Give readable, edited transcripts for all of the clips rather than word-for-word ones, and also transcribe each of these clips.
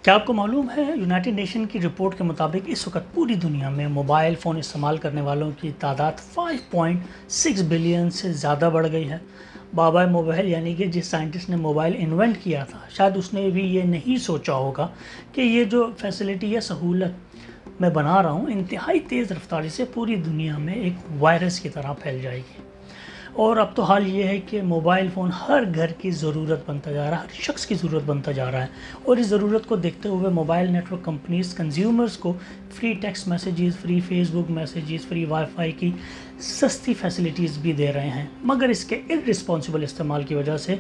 کیا آپ کو معلوم ہے یونائٹڈ نیشن کی رپورٹ کے مطابق اس وقت پوری دنیا میں موبائل فون استعمال کرنے والوں کی تعداد 5.6 بلین سے زیادہ بڑھ گئی ہے۔ بابا موبائل یعنی کہ جس سائنٹسٹ نے موبائل انوینٹ کیا تھا، شاید اس نے بھی یہ نہیں سوچا ہوگا کہ یہ جو فیسلٹی یا سہولت میں بنا رہا ہوں انتہائی تیز رفتاری سے پوری دنیا میں ایک وائرس کی طرح پھیل جائے گی۔ اور اب تو حال یہ ہے کہ موبائل فون ہر گھر کی ضرورت بنتا جا رہا ہے، ہر شخص کی ضرورت بنتا جا رہا ہے، اور اس ضرورت کو دیکھتے ہوئے mobile network companies consumers کو free text messages, free Facebook messages, free wifi کی سستی فیسلٹیز بھی دے رہے ہیں، مگر اس کے ارسپانسبل استعمال کی وجہ سے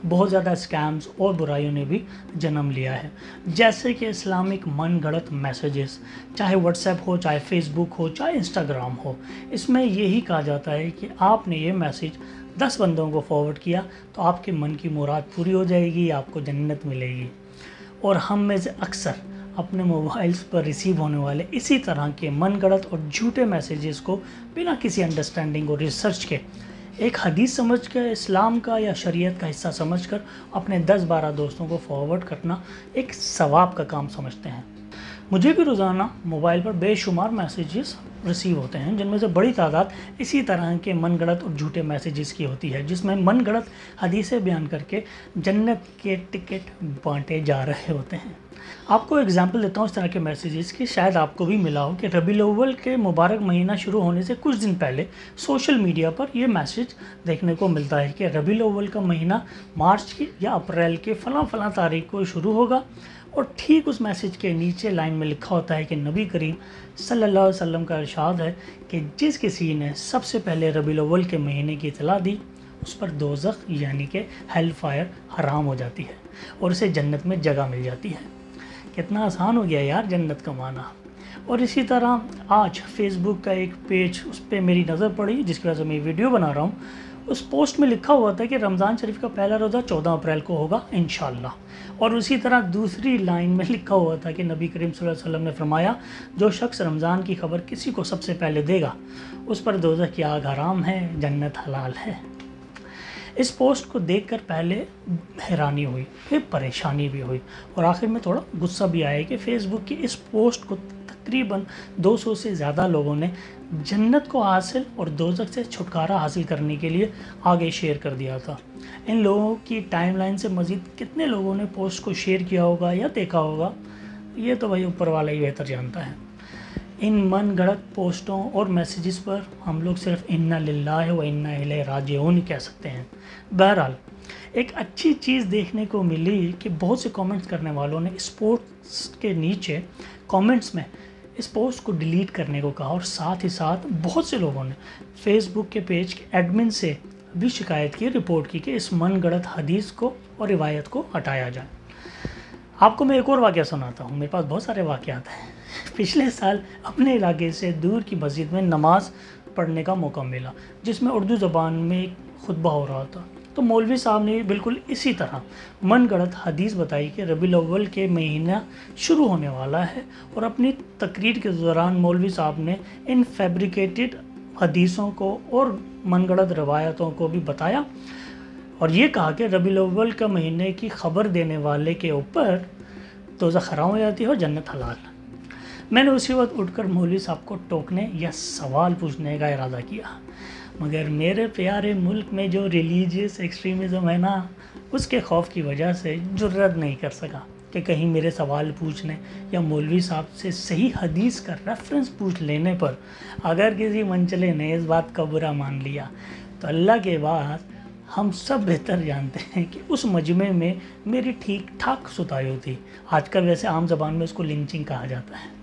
بہت زیادہ اسکیمز اور برائیوں نے بھی جنم لیا ہے، جیسے کہ اسلامک من گھڑت میسیجز، چاہے واٹس ایپ ہو، چاہے فیس بک ہو، چاہے انسٹاگرام ہو۔ اس میں یہی کہا جاتا ہے کہ آپ نے یہ میسیج 10 بندوں کو فارورڈ کیا تو آپ کے من کی مراد پوری ہو جائے گی، آپ کو جنت ملے گی۔ اور ہم میں سے اکثر اپنے موبائلز پر ریسیو ہونے والے اسی طرح کے من گھڑت اور جھوٹے میسیجز کو بنا کسی انڈرسٹینڈنگ اور ریسرچ کے ایک حدیث سمجھ کر، اسلام کا یا شریعت کا حصہ سمجھ کر اپنے 10-12 دوستوں کو فارورڈ کرنا ایک ثواب کا کام سمجھتے ہیں۔ مجھے بھی روزانہ موبائل پر بے شمار میسیجز ریسیو ہوتے ہیں، جن میں سے بڑی تعداد اسی طرح کے من گھڑت اور جھوٹے میسیجز کی ہوتی ہے، جس میں من گھڑت حدیثیں بیان کر کے جنت کے ٹکٹ بانٹے جا رہے ہوتے ہیں۔ آپ کو ایگزامپل دیتا ہوں اس طرح کے میسیجز کی، شاید آپ کو بھی ملا ہو کہ ربیع الاول کے مبارک مہینہ شروع ہونے سے کچھ دن پہلے سوشل میڈیا پر یہ میسیج دیکھنے کو ملتا ہے کہ ربیع الاول کا مہینہ مارچ کی یا اپریل کے فلاں تاریخ کو شروع ہوگا، اور ٹھیک اس میسیج کے نیچے لائن میں لکھا ہوتا ہے کہ نبی کریم صلی اللہ علیہ وسلم کا ارشاد ہے کہ جس کسی نے سب سے پہلے ربیع الاول کے مہینے کی اطلاع دی اس پر دوزخ یعنی کہ ہیل فائر حرام ہو جاتی ہے اور اسے جنت میں جگہ مل جاتی ہے۔ کتنا آسان ہو گیا یار جنت کمانا۔ اور اسی طرح آج فیس بک کا ایک پیج، اس پہ میری نظر پڑی جس کی وجہ سے میں ویڈیو بنا رہا ہوں۔ اس پوسٹ میں لکھا ہوا تھا کہ رمضان شریف کا پہلا روزہ 14 اپریل کو ہوگا انشاءاللہ، اور اسی طرح دوسری لائن میں لکھا ہوا تھا کہ نبی کریم صلی اللہ علیہ وسلم نے فرمایا جو شخص رمضان کی خبر کسی کو سب سے پہلے دے گا اس پر دوزخ کی آگ حرام ہے، جنت حلال ہے۔ اس پوسٹ کو دیکھ کر پہلے حیرانی ہوئی، پھر پریشانی بھی ہوئی، اور آخر میں تھوڑا غصہ بھی آیا کہ فیس بک کی اس پوسٹ کو تقریباً 200 سے زیادہ لوگوں نے جنت کو حاصل اور دوزخ سے چھٹکارا حاصل کرنے کے لیے آگے شیئر کر دیا تھا۔ ان لوگوں کی ٹائم لائن سے مزید کتنے لوگوں نے پوسٹ کو شیئر کیا ہوگا یا دیکھا ہوگا، یہ تو بھائی اوپر والا ہی بہتر جانتا ہے۔ ان من گھڑت پوسٹوں اور میسیجز پر ہم لوگ صرف انا للہ و انا الیہ راجعون کہہ سکتے ہیں۔ بہرحال ایک اچھی چیز دیکھنے کو ملی کہ بہت سے کامنٹس کرنے والوں نے اس پوسٹ کے نیچے کامنٹس میں اس پوسٹ کو ڈیلیٹ کرنے کو کہا، اور ساتھ ہی ساتھ بہت سے لوگوں نے فیس بک کے پیج کے ایڈمن سے بھی شکایت کی، رپورٹ کی کہ اس من گھڑت حدیث کو اور روایت کو ہٹایا جائے۔ آپ کو میں ایک اور واقعہ سناتا ہوں، میرے پاس بہت سارے واقعات ہیں۔ پچھلے سال اپنے علاقے سے دور کی مسجد میں نماز پڑھنے کا موقع ملا، جس میں اردو زبان میں ایک خطبہ ہو رہا تھا، تو مولوی صاحب نے بالکل اسی طرح من گھڑت حدیث بتائی کہ ربیع الاول کے مہینہ شروع ہونے والا ہے، اور اپنی تقریر کے دوران مولوی صاحب نے ان فیبریکیٹڈ حدیثوں کو اور من گھڑت روایتوں کو بھی بتایا، اور یہ کہا کہ ربیع الاول کا مہینے کی خبر دینے والے کے اوپر دوزخ حرام ہو جاتی ہے اور جنت حلال۔ میں نے اسی وقت اٹھ کر مولوی صاحب کو ٹوکنے یا سوال پوچھنے کا ارادہ کیا، مگر میرے پیارے ملک میں جو ریلیجیس ایکسٹریمزم ہے نا، اس کے خوف کی وجہ سے جرئت نہیں کر سکا کہ کہیں میرے سوال پوچھنے یا مولوی صاحب سے صحیح حدیث کا ریفرنس پوچھ لینے پر اگر کسی منچلے نے اس بات کا برا مان لیا تو اللہ کے بعد ہم سب بہتر جانتے ہیں کہ اس مجمع میں میری ٹھیک ٹھاک ستائی ہوتی، آج کل ویسے عام زبان میں اس کو لنچنگ کہا جاتا ہے۔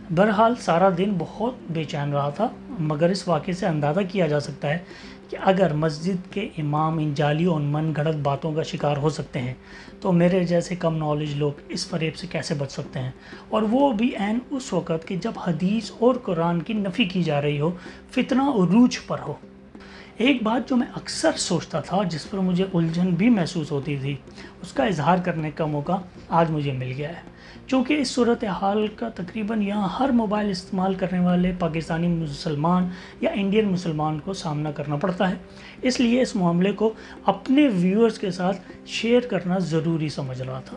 بہرحال سارا دن بہت بے چین رہا تھا، مگر اس واقعے سے اندازہ کیا جا سکتا ہے کہ اگر مسجد کے امام ان جعلی اور من گھڑت باتوں کا شکار ہو سکتے ہیں تو میرے جیسے کم نالج لوگ اس فریب سے کیسے بچ سکتے ہیں، اور وہ بھی عین اس وقت کہ جب حدیث اور قرآن کی نفی کی جا رہی ہو، فتنہ عروج پر ہو۔ ایک بات جو میں اکثر سوچتا تھا، جس پر مجھے الجھن بھی محسوس ہوتی تھی، اس کا اظہار کرنے کا موقع آج مجھے مل گیا ہے، چونکہ اس صورتحال کا تقریباً یہاں ہر موبائل استعمال کرنے والے پاکستانی مسلمان یا انڈین مسلمان کو سامنا کرنا پڑتا ہے، اس لیے اس معاملے کو اپنے ویورز کے ساتھ شیئر کرنا ضروری سمجھ رہا تھا۔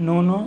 9-9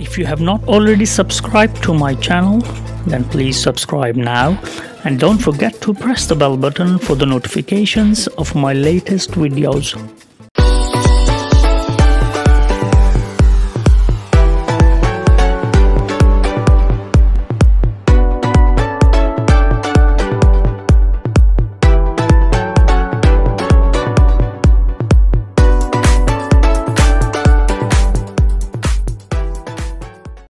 If you have not already subscribed to my channel, then please subscribe now, and don't forget to press the bell button for the notifications of my latest videos.